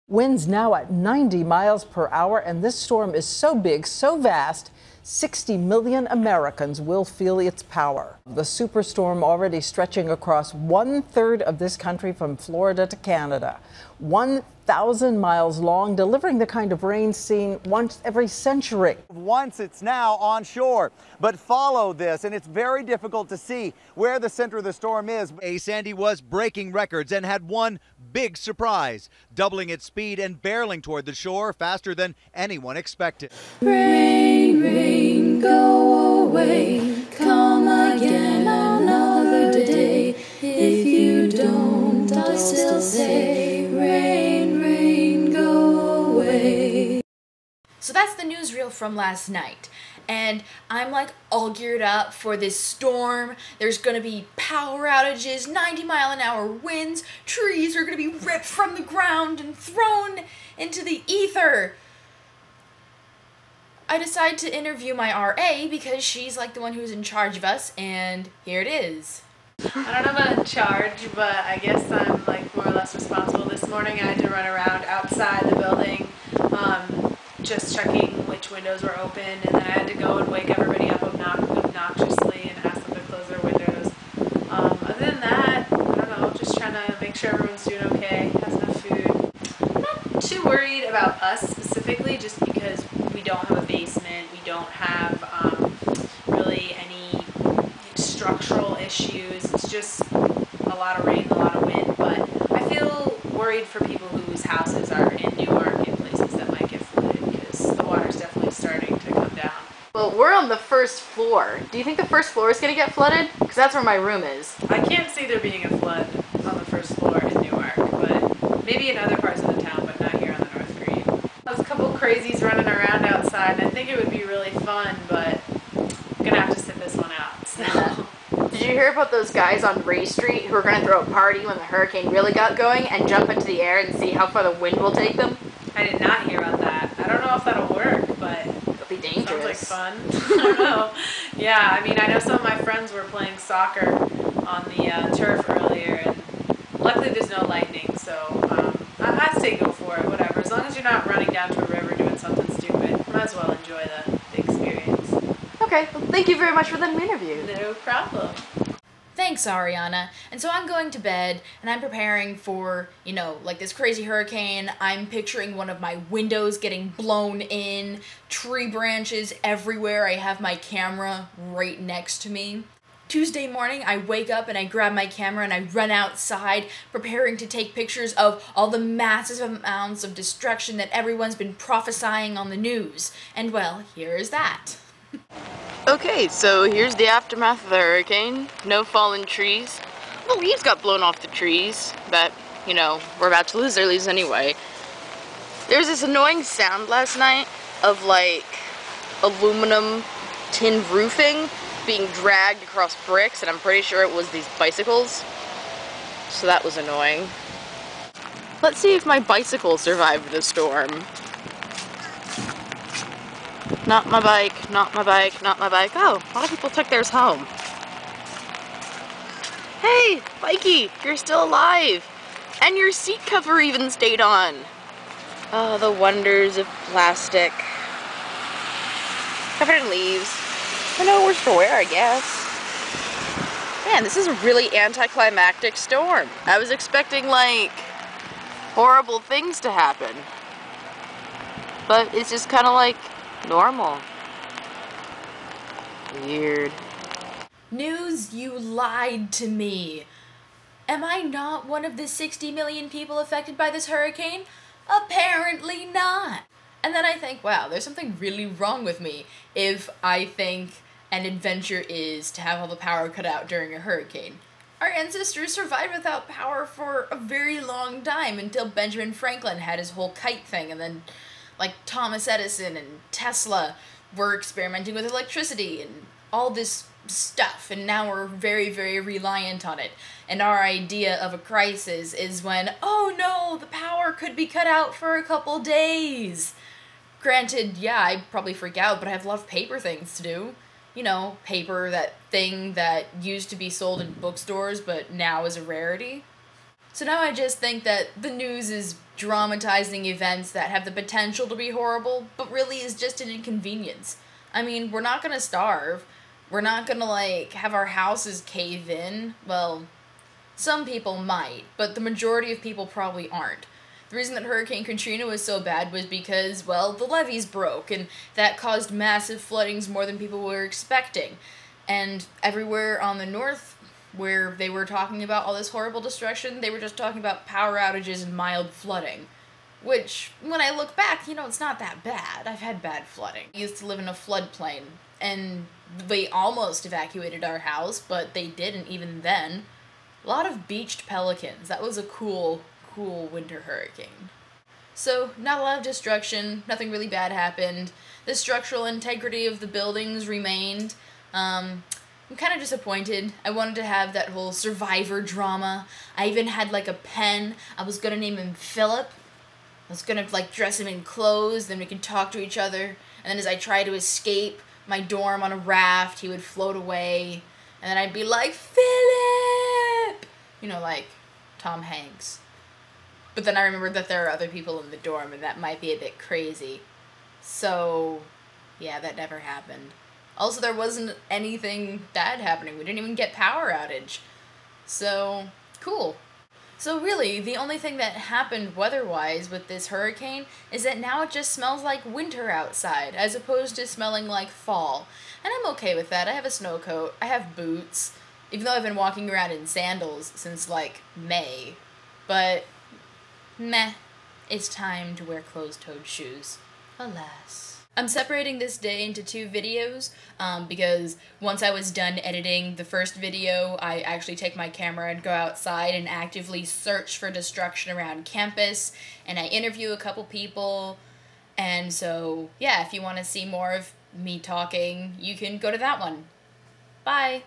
Winds now at 90 miles per hour, and this storm is so big, so vast, 60 million Americans will feel its power. The superstorm already stretching across 1/3 of this country from Florida to Canada. 1,000 miles long, delivering the kind of rain seen once every century. Once it's now on shore, but follow this, and it's very difficult to see where the center of the storm is. Sandy was breaking records and had one big surprise, doubling its speed and barreling toward the shore faster than anyone expected. Rain, rain, go away, come again another day. If you don't, I'll still say rain, rain, go away. So that's the newsreel from last night. And I'm like all geared up for this storm. There's gonna be power outages, 90-mile-an-hour winds, trees are gonna be ripped from the ground and thrown into the ether. I decide to interview my RA because she's like the one who's in charge of us, and here it is. I don't know about in charge, but I guess I'm like more or less responsible. This morning I had to run around outside the building, just checking which windows were open, and then I had to go and wake everybody up obnoxiously and ask them to close their windows. Other than that, I don't know, just trying to make sure everyone's doing okay, has enough food. I'm not too worried about us specifically, just because we don't have a basement, we don't have really any structural issues. It's just a lot of rain, a lot of wind, but I feel worried for people whose houses are in Newark and places that might get flooded, because the water's definitely starting to come down. Well, we're on the first floor. Do you think the first floor is gonna get flooded? Because that's where my room is. I can't see there being a flood on the first floor in Newark, but maybe in other parts of the town, but not here on the North Green. There's a couple crazies running around outside, and I think it would be really fun, but I'm gonna have to sit this one out, so. Did you hear about those guys on Ray Street who were going to throw a party when the hurricane really got going and jump into the air and see how far the wind will take them? I did not hear about that. I don't know if that'll work, but It'll be dangerous. sounds like fun. I don't know. Yeah, I mean, I know some of my friends were playing soccer on the turf earlier, and luckily there's no lightning, so I'd say go for it, whatever. As long as you're not running down to a river doing something stupid, might as well enjoy the experience. Okay, well, thank you very much for the interview. No problem. Thanks, Ariana. And so I'm going to bed, and I'm preparing for, like this crazy hurricane. I'm picturing one of my windows getting blown in, tree branches everywhere. I have my camera right next to me. Tuesday morning, I wake up and I grab my camera and I run outside, preparing to take pictures of all the massive amounts of destruction that everyone's been prophesying on the news. And well, here is that. Okay, so here's the aftermath of the hurricane. No fallen trees. The leaves got blown off the trees, but, we're about to lose their leaves anyway. There's this annoying sound last night of, like, aluminum tin roofing being dragged across bricks, and I'm pretty sure it was these bicycles. So that was annoying. Let's see if my bicycle survived the storm. Not my bike, not my bike, not my bike. Oh, a lot of people took theirs home. Hey, Bikey, you're still alive. And your seat cover even stayed on. Oh, the wonders of plastic. Covered in leaves. I know worse for wear, I guess. Man, this is a really anticlimactic storm. I was expecting, like, horrible things to happen. But it's just kind of like normal. Weird. News, you lied to me. Am I not one of the 60 million people affected by this hurricane? Apparently not. And then I think, wow, there's something really wrong with me if I think an adventure is to have all the power cut out during a hurricane. Our ancestors survived without power for a very long time until Benjamin Franklin had his whole kite thing, and then like Thomas Edison and Tesla were experimenting with electricity and all this stuff, and now we're very, very reliant on it. And our idea of a crisis is when, oh no, the power could be cut out for a couple days. Granted, yeah, I'd probably freak out, but I have a lot of paper things to do. Paper, that thing that used to be sold in bookstores but now is a rarity. So now I just think that the news is dramatizing events that have the potential to be horrible, but really is just an inconvenience. I mean, we're not gonna starve. We're not gonna, like, have our houses cave in. Well, some people might, but the majority of people probably aren't. The reason that Hurricane Katrina was so bad was because, well, the levees broke, and that caused massive floodings more than people were expecting. And everywhere on the north where they were talking about all this horrible destruction, they were just talking about power outages and mild flooding. Which, when I look back, it's not that bad. I've had bad flooding. I used to live in a floodplain, and they almost evacuated our house, but they didn't even then. A lot of beached pelicans. That was a cool winter hurricane. So, not a lot of destruction, nothing really bad happened. The structural integrity of the buildings remained. I'm kind of disappointed. I wanted to have that whole survivor drama. I even had, like, a pen. I was gonna name him Philip. I was gonna, like, dress him in clothes, then we could talk to each other. And then as I tried to escape my dorm on a raft, he would float away. And then I'd be like, Philip! Like Tom Hanks. But then I remembered that there are other people in the dorm, and that might be a bit crazy. So, yeah, that never happened. Also, there wasn't anything bad happening. We didn't even get power outage. So, cool. So really, the only thing that happened weather-wise with this hurricane is that now it just smells like winter outside, as opposed to smelling like fall. And I'm okay with that. I have a snow coat. I have boots. Even though I've been walking around in sandals since, like, May. But, meh. It's time to wear closed-toed shoes. Alas. I'm separating this day into 2 videos, because once I was done editing the first video, I actually take my camera and go outside and actively search for destruction around campus, and I interview a couple people, and so, yeah, if you want to see more of me talking, you can go to that one. Bye!